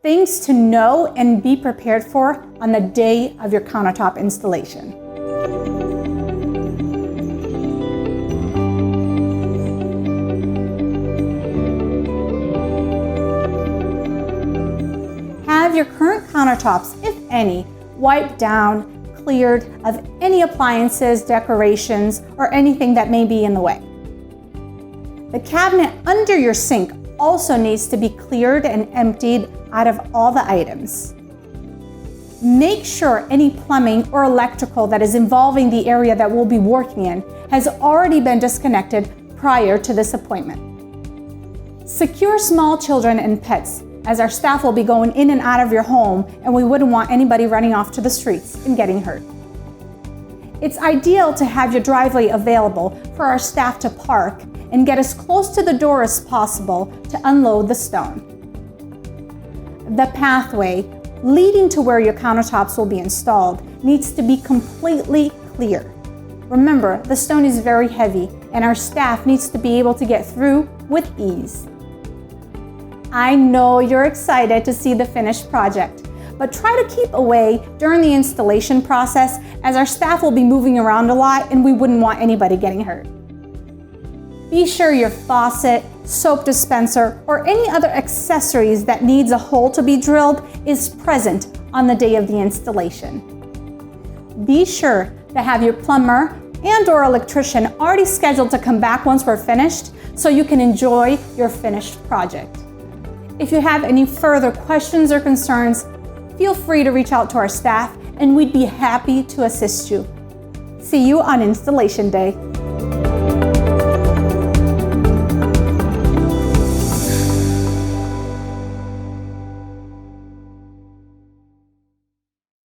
Things to know and be prepared for on the day of your countertop installation. Have your current countertops, if any, wiped down, cleared of any appliances, decorations, or anything that may be in the way. The cabinet under your sink also needs to be cleared and emptied out of all the items. Make sure any plumbing or electrical that is involving the area that we'll be working in has already been disconnected prior to this appointment. Secure small children and pets, as our staff will be going in and out of your home and we wouldn't want anybody running off to the streets and getting hurt. It's ideal to have your driveway available for our staff to park and get as close to the door as possible to unload the stone. The pathway leading to where your countertops will be installed needs to be completely clear. Remember, the stone is very heavy and our staff needs to be able to get through with ease. I know you're excited to see the finished project, but try to keep away during the installation process as our staff will be moving around a lot and we wouldn't want anybody getting hurt. Be sure your faucet, soap dispenser, or any other accessories that needs a hole to be drilled is present on the day of the installation. Be sure to have your plumber and/or electrician already scheduled to come back once we're finished so you can enjoy your finished project. If you have any further questions or concerns, feel free to reach out to our staff and we'd be happy to assist you. See you on installation day.